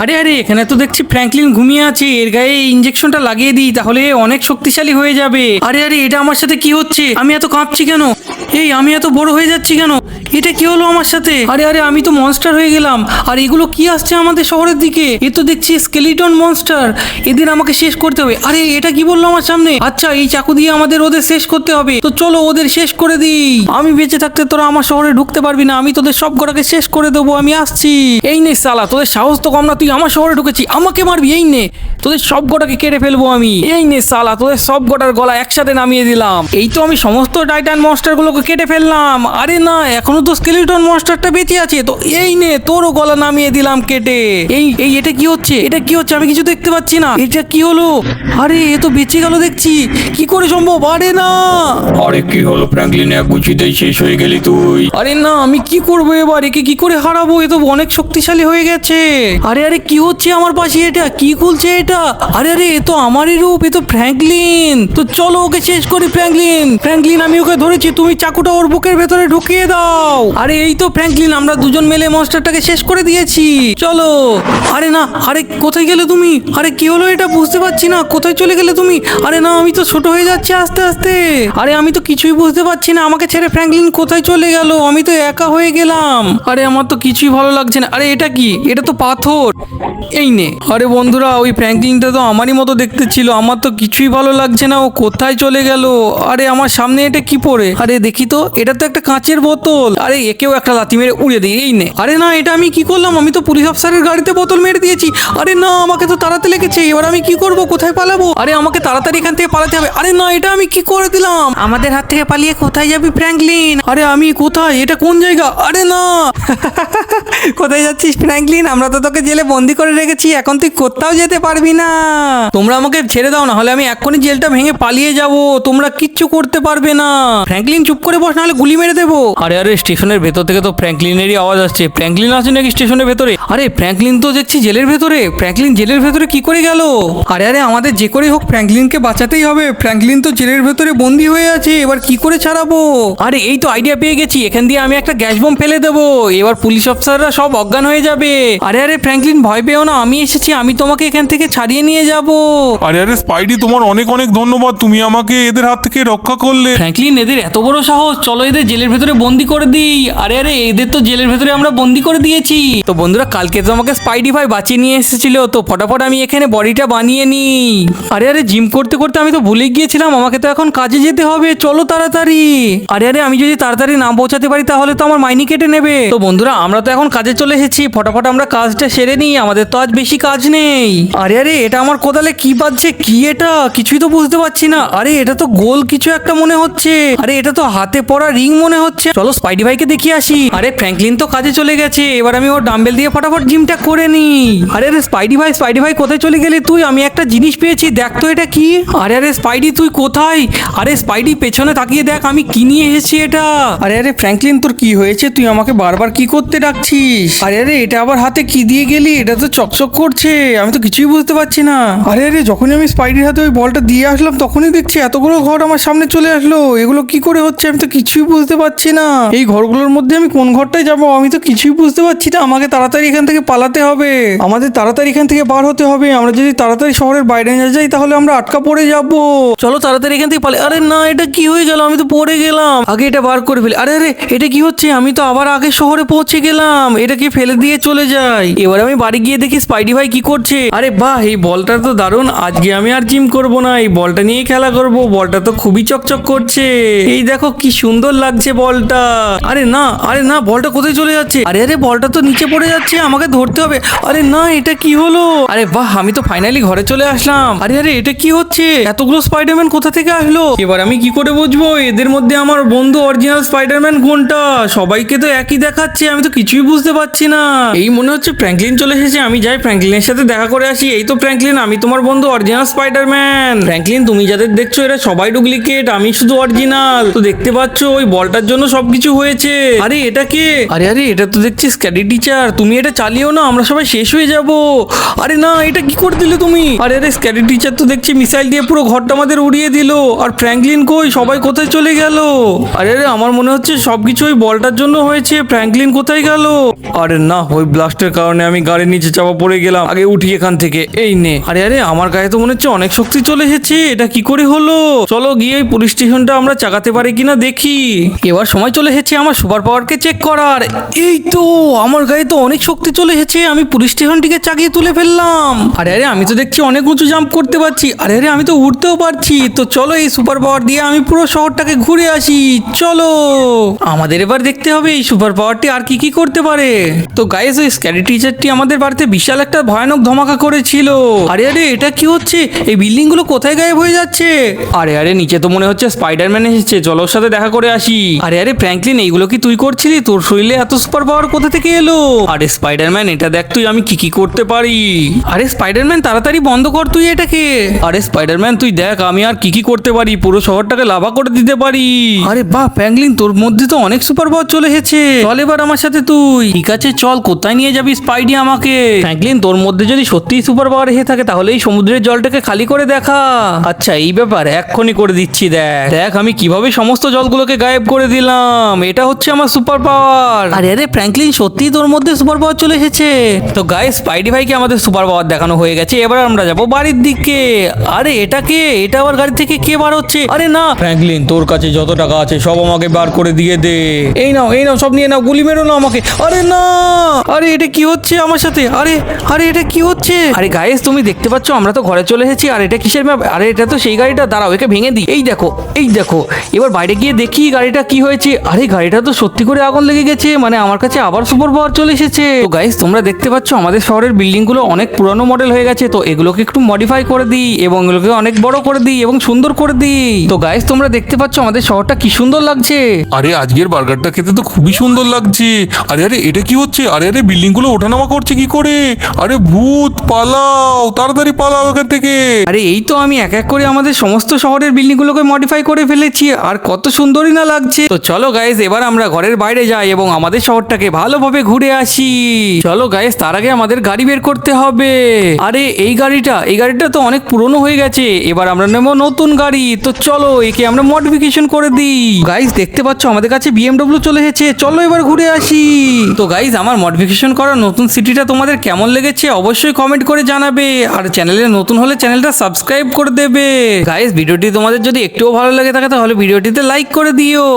আরে আরে এখানে তো দেখছি ফ্র্যাঙ্কলিন ঘুমিয়ে আছে, এর গায়ে ইঞ্জেকশনটা লাগিয়ে দিই, তাহলে অনেক শক্তিশালী হয়ে যাবে। আরে আরে এটা আমার সাথে কি হচ্ছে? আমি এত কাঁপছি কেন? এই আমি এত বড় হয়ে যাচ্ছি কেন? এটা কি হলো আমার সাথে? আরে আরে আমি তো মনস্টার হয়ে গেলাম। আর এগুলো কি আসছে আমাদের শহরের দিকে? এ তো দেখছি স্কেলিটন মনস্টার, এদের আমাকে শেষ করতে হবে। আরে এটা কি বললো আমার সামনে? আচ্ছা এই চাকু দিয়ে আমাদের ওদের শেষ করতে হবে, তো চলো ওদের শেষ করে দিই। আমি বেঁচে থাকতে তোরা আমার শহরে ঢুকতে পারবি না, আমি তোদের সব কটাকে শেষ করে দেবো, আমি আসছি। এই নে শালা, তোদের সাহস তো কম না, তুই আমার শহরে ঢুকেছি, আমাকে মারবি? এই নে তোদের সব কটাকে কেটে ফেলবো আমি। এই নে শালা, তোদের সব কটার গলা একসাথে নামিয়ে দিলাম। এই তো আমি সমস্ত টাইটান মনস্টার গুলোকে কেটে ফেললাম। আরে না, এখনো তো স্কেলিটন মনস্টারটা বেঁচে আছে, তো এই নে তোরও গলা নামিয়ে দিলাম কেটে। এই এই এটা কি হচ্ছে? এটা কি হচ্ছে? আমি কিছু দেখতে পাচ্ছি না, এটা কি হলো? আরে এ তো বেঁচে গেল দেখছি, কি করে সম্ভব? আরে না, আরে কি হলো ফ্র্যাঙ্কলিন, এক গুছিতেই শেষ হয়ে গেলি তুই। আরে না আমি কি করবো এবার? একে কি করে হারাবো? এ তো অনেক শক্তিশালী হয়ে গেছে। আরে আরে কি হচ্ছে আমার পাশে? এটা কি খুলছে এটা? আরে আরে এ তো আমারই রূপ, এ তো ফ্র্যাঙ্কলিন। তো চলো ওকে শেষ করি। ফ্র্যাঙ্কলিন ফ্র্যাঙ্কলিন আমি ওকে ধরেছি, তুমি চাকুটা ওর বুকের ভেতরে ঢুকিয়ে দাও। আরে এই তো ফ্র্যাঙ্কলিন, আমরা দুজন মিলে মনস্টারটাকে শেষ করে দিয়েছি, চলো। আরে না, আরে কোথায় গেলে তুমি? আরে কি হলো এটা? বুঝতে পারছি না, কোথায় চলে গেলে তুমি? আরে না আমি তো ছোট হয়ে যাচ্ছি আস্তে আস্তে। আরে আমি তো কিছুই বুঝতে পারছি না, আমাকে ছেড়ে ফ্র্যাঙ্কলিন কোথায় চলে গেল? আমি তো একা হয়ে গেলাম। আরে আমার তো কিছুই ভালো লাগছে না। আরে এটা কি? এটা তো পাথর। এই নে। আরে বন্ধুরা, ওই ফ্র্যাঙ্কলিনটা তো আমারই মতো দেখতে ছিল, আমার তো কিছুই ভালো লাগছে না, ও কোথায় চলে গেল? আরে আমার সামনে এটা কি পড়ে? আরে দেখি তো, এটা তো একটা কাঁচের বোতল। আরে একেও একটা লাথি মেরে উড়িয়ে দিই। এই নে। আরে না এটা আমি কি করলাম? আমি তো পুলিশ অফিসারের গাড়িতে বোতল মেরে দিয়েছি। আরে না আমাকে তো তাড়াতে লেগেছে, এবার আমি কি করব? কোথায় পালাবো? আরে আমাকে তাড়াতাড়ি এখান থেকে পালাতে হবে। আরে না এটা আমি কি করে দিলাম? আমাদের হাত থেকে পালিয়ে কোথায় যাবি ফ্র্যাঙ্কলিন? আরে আমি কোথায়? এটা কোন জায়গা? আরে না কোথায় যাচ্ছিস ফ্র্যাঙ্কলিন? আমরা তো তোকে জেলে বন্দি করে রেখেছি, এখন তুই কোথাও যেতে পারবি না। তোমরা আমাকে ছেড়ে দাও, না হলে আমি এক্ষুনি জেলটা ভেঙে পালিয়ে যাব, তোমরা কিচ্ছু করতে পারবে না। ফ্র্যাঙ্কলিন চুপ করে বস, নাহলে গুলি মেরে দেবো। আরে আরে স্টেশনের ভেতর থেকে তো ফ্র্যাঙ্কলিনেরই আওয়াজ আসছে। ফ্র্যাঙ্কলিন আছে নাকি স্টেশনের ভেতরে? আরে ফ্র্যাঙ্কলিন তো দেখছি জেলের ভেতরে। ফ্র্যাঙ্কলিন জেলের ভেতরে কি করে গেল? আরে আরে আমাদের যে করে হোক ফ্র্যাঙ্কলিনকে বাঁচাতেই হবে, ফ্র্যাঙ্কলিন তো জেলের ভেতরে বন্দি হয়ে আছে, এবার কি করে ছাড়াবো? আরে এই তো আইডিয়া পেয়ে গেছি, এখান দিয়ে আমি একটা গ্যাস বোম ফেলে দেবো, এবার পুলিশ অফিসাররা সব অজ্ঞান হয়ে যাবে। আরে আরে ফ্র্যাঙ্কলিন ভয় পেও না, আমি এসেছি, আমি তোমাকে এখান থেকে ছাড়িয়ে নিয়ে যাব। আরে আরে স্পাইডি, তোমার অনেক অনেক ধন্যবাদ, তুমি আমাকে এদের হাত থেকে রক্ষা করলে। ফ্র্যাঙ্কলিন এদের এত বড় সাহস, চলো এদের জেলের ভেতরে বন্দি করে দিই। আরে আরে এদের তো জেলের ভেতরে আমরা বন্দি করে দিয়েছি। তো বন্ধুরা, কালকে তো আমাকে স্পাইডি ভাই বাঁচিয়ে নিয়ে এসেছিল, তো ফটাফট আমি এখানে বডিটা বানিয়ে নিই। আরে আরে জিম করতে করতে আমি তো ভুলে গিয়েছিলাম, আমাকে তো এখন কাজে যেতে হবে, চলো তাড়াতাড়ি। আরে আরে আমি যদি তাড়াতাড়ি না পৌঁছাতে পারি তাহলে তো আমার মাইনে কেটে নেবে। তো বন্ধুরা আমরা তো এখন কাজে চলে এসেছি, ফটাফট আমরা কাজটা সেরে নিই, আমাদের তো আজ বেশি কাজ নেই। আরে আরে এটা আমার কোদালে কি বাজছে? কি এটা? কিছুই তো বুঝতে পারছি না। আরে এটা তো গোল কিছু একটা মনে হচ্ছে। আরে এটা তো হাতে পড়া রিং মনে হচ্ছে। চলো স্পাইডি ভাইকে দেখিয়ে আসি। আরে ফ্র্যাঙ্কলিন তো কাজে চলে গেছে, এবার আমি ওর ডাম্বেল দিয়ে ফটাফট জিমটা করে নিই। আরে আরে স্পাইডি ভাই কোথায় চলে গেলি তুই? আমি একটা জিনিস পেয়েছি, দেখ তো এটা কি? আরে আরে স্পাইডি তুই কোথায়? আরে স্পাইডি পেছনে তাকিয়ে দেখ আমি কি নিয়ে এসেছি এটা। আরে আরে ফ্র্যাঙ্কলিন তোর কি হয়েছে? তুই আমাকে বারবার কি করতে ডাকছিস? আরে আরে এটা আবার হাতে কি দিয়ে গেলি? এটা তো চকচক করছে, আমি তো কিছুই বুঝতে পারছি না। আরে আরে যখনই আমি স্পাইডির হাতে ওই বলটা দিয়ে আসলাম তখনই দেখছি এতগুলো ঘর আমার সামনে চলে আসলো, এগুলো কি করে হচ্ছে? আমি তো কিছুই বুঝতে পারছি না। এই ঘরগুলোর মধ্যে আমি কোন ঘরটায় যাবো আমি তো কিছুই বুঝতে পারছি না। আমাকে তাড়াতাড়ি এখান থেকে পালাতে হবে, আমাদের তাড়াতাড়ি এখান থেকে বার হতে হবে। আমরা যদি তাড়াতাড়ি শহরের বাইরে না যাই তাহলে আমরা আটকা পড়ে যাব। চলো তাড়াতাড়ি এখান থেকে পালাই। আরে না এটা কি হয়ে গেল? আমি তো পড়ে গেলাম, আগে এটা বার করে ফেলি। আরে আরে এটা কি হচ্ছে? আমি তো আবার আগে শহরে পৌঁছে গেলাম, এটাকে ফেলে দিয়ে চলে যাই। এবার আমি বাড়ি গিয়ে দেখি স্পাইডি ভাই কি করছে। আরে বাহ, এই বলটা তো দারুণ, আজকে আমি আর জিম করব না, এই বলটা নিয়ে খেলা করব। বলটা তো খুবই চকচক করছে, এই দেখো কি সুন্দর লাগছে বলটা। আরে না বলটা কোথায় চলে যাচ্ছে? আরে আরে বলটা তো নিচে পড়ে যাচ্ছে, আমাকে ধরতে হবে। আরে না এটা কি হলো? আরে বাহ, আমি তো ফাইনালি ঘরে চলে আসলাম। আরে আরে এটা কি হচ্ছে? এতগুলো স্পাইডারম্যান কোথা থেকে আসলো? এবার আমি কি করে বুঝবো এদের মধ্যে আমার বন্ধু অরিজিনাল স্পাইডারম্যান কোনটা? সবাইকে তো একই দেখাচ্ছে, আমি তো কিছুই বুঝতে পারছি না। এই মনে হচ্ছে ফ্র্যাঙ্কলিন চলে এসেছে, আমি যাই ফ্র্যাঙ্কলিনের সাথে দেখা করে আসি। এই তো ফ্র্যাঙ্কলিন, আমি তোমার বন্ধু অরিজিনাল স্পাইডারম্যান। ফ্র্যাঙ্কলিন তুমি যাদের দেখছো এরা সবাই ডুপ্লিকেট, আমি শুধু অরিজিনাল। তো দেখতে পাচ্ছ ওই বলটার জন্য সবকিছু হয়ে চলেছে। আরে এটা কে? আরে আরে এটা তো দেখছি স্ক্যাডি টিচার। তুমি এটা চালিও না, আমরা সবাই শেষ হয়ে যাব। আরে না, এটা কি করে দিলে তুমি? আরে আরে স্ক্যাডি টিচার তো দেখছি মিসাইল দিয়ে পুরো ঘরটা আমাদের উড়িয়ে দিল। আর ফ্র্যাঙ্কলিন কই? সবাই কোথায় চলে গেল? আরে আরে আমার মনে হচ্ছে সবকিছু ওই বলটার জন্য হয়েছে। ফ্র্যাঙ্কলিন কোথায় গেল? আরে না, ওই ব্লাস্টের কারণে আমি গাড়ির নিচে চাপা পড়ে গেলাম। আগে উঠি এখান থেকে। এই নে। আরে আরে আমার গায়ে তো মনে হচ্ছে অনেক শক্তি চলে এসেছে। এটা কি করে হলো? চলো গিয়ে ওই পুলিশ স্টেশনটা আমরা চাকাতে পারি কিনা দেখি। এবার সময় চলে এসেছে আমার সুপার পাওয়ারকে চেক করার। এই তো আমার গায়ে তো অনেক শক্তি চলে এসেছে। আমি পুলিশ স্টেশনটিকে চাকিয়ে তুলে ফেললাম। আরে আরে আমি তো দেখছি অনেক উঁচু জাম্প করতে পারছি। আরে আরে আমি তো উঠতেও পারছি। তো চলো এই সুপার পাওয়ার দিয়ে আমি পুরো শহরটাকে ঘুরে আসি। চলো আমাদের এবার দেখতে হবে এই সুপার পাওয়ারটি আর কি কি করতে পারে। তো গাইস ওই স্ক্যাডি টিচারটি আমাদের বাড়িতে বিশাল একটা ভয়ানক ধমাকা করেছিল। আরে আরে এটা কি হচ্ছে? এই বিল্ডিং গুলো কোথায় গায়েব হয়ে যাচ্ছে? আরে আরে নিচে তো মনে হচ্ছে স্পাইডারম্যান এসেছে। চলো ওর সাথে দেখা করে আসি। আরে আরে ফ্র্যাঙ্কলিন এইগুলো কি তুই করছিলি? তোর শরীরে এত সুপার পাওয়ার কোথা থেকে এলো? আরে স্পাইডারম্যান এটা দেখ তুই আমি কি কি করতে পারি। আরে স্পাইডারম্যান তাড়াতাড়ি বন্ধ কর তুই এটাকে। আরে স্পাইডারম্যান তুই দেখ আমি আর কি কি করতে পারি। পুরো শহরটাকে লাভা করে দিতে পারি। আরে বাহ ফ্র্যাঙ্কলিন তোর মধ্যে তো অনেক সুপার পাওয়ার চলে এসেছে। চল এবার আমার সাথে তুই। ঠিক আছে চল, কোথায় নিয়ে যাবি স্পাইডি আমাকে? ফ্র্যাঙ্কলিন তোর মধ্যে যদি সত্যিই সুপার পাওয়ার এসে থাকে তাহলে এই সমুদ্রের জলটাকে খালি করে দেখা। আচ্ছা এই ব্যাপার, এক্ষুনি করে দিচ্ছি। দেখ দেখ আমি কিভাবে সমস্ত জলগুলোকে গায়েব করে দিলাম। এটা হচ্ছে আমার সুপার পাওয়ার। আরে আরে ফ্র্যাঙ্কলিন সত্যিই তোর মধ্যে সুপার পাওয়ার চলে এসেছে। তো গাইস স্পাইডি ভাইকে আমাদের সুপার পাওয়ার দেখানো হয়ে গেছে। এবার আমরা যাব বাড়ির দিকে। আরে এটা কে? এটা আবার গাড়ি থেকে কে বার হচ্ছে? আরে না ফ্র্যাঙ্কলিন তোর কাছে যত টাকা আছে সব আমাকে বার করে দিয়ে দে। এই নাও সব নিয়ে নাও। গুলি মেরো না আমাকে। আরে না, আরে এটা কি হচ্ছে আমার সাথে? আরে আরে এটা কি হচ্ছে? আরে গাইস তুমি দেখতে পাচ্ছ আমরা তো ঘরে চলে এসেছি। আর এটা কিসের ম্যাপ? আরে এটা তো সেই গাড়িটা। দাঁড়াও একে ভেঙে দিই। এই দেখো এই দেখো। এবার বাইরে গিয়ে দেখি গাড়িটা কি হয়েছে। আরে গাড়িটা তো সত্যি করে আগুন লেগে গেছে। মানে আমার কাছে আবার সুপার পাওয়ার চলে এসেছে। তো গাইস তোমরা দেখতে পাচ্ছ আমাদের শহরের বিল্ডিং গুলো অনেক পুরানো মডেল হয়ে গেছে। তো এগুলোকে একটু মডিফাই করে দিই এবং এগুলোকে অনেক বড় করে দিই এবং সুন্দর করে দিই। তো গাইস তোমরা দেখতে পাচ্ছ আমাদের শহরটা কি সুন্দর লাগছে। আরে আজকের বার্গারটা খেতে তো খুবই সুন্দর লাগছে। আরে আরে এটা কি হচ্ছে? আরে আরে বিল্ডিং গুলো ওঠানামা করছে কি করে? আরে ভূত পালাও, তাড়াতাড়ি পালাও এখান থেকে। আরে এই তো আমি এক এক করে আমাদের সমস্ত শহরের বিল্ডিং গুলোকে মডিফাই করে ফেলেছি। আর কত সুন্দরই না লাগছে। তো চলো গাইস এবার আমরা ঘরের বাইরে যাই এবং আমাদের শহরটাকে ভালোভাবে ঘুরে আসি। চলো গাইস তার আগে আমাদের গাড়ি বের করতে হবে। আরে এই গাড়িটা তো অনেক পুরনো হয়ে গেছে। এবার আমরা নেব নতুন গাড়ি। তো চলো একে আমরা মডিফিকেশন করে দিই। গাইস দেখতে পাচ্ছ আমাদের কাছে BMW চলে এসেছে। চলো এবার ঘুরে আসি। তো গাইস আমার মডিফিকেশন করা নতুন সিটিটা তোমাদের কেমন লেগেছে অবশ্যই কমেন্ট করে জানাবে। আর চ্যানেলে নতুন হলে চ্যানেলটা সাবস্ক্রাইব করে দেবে। গাইস ভিডিওটি তোমাদের যদি একটুও ভালো লেগে থাকে তাহলে ভিডিওটিতে লাইক করে দিও।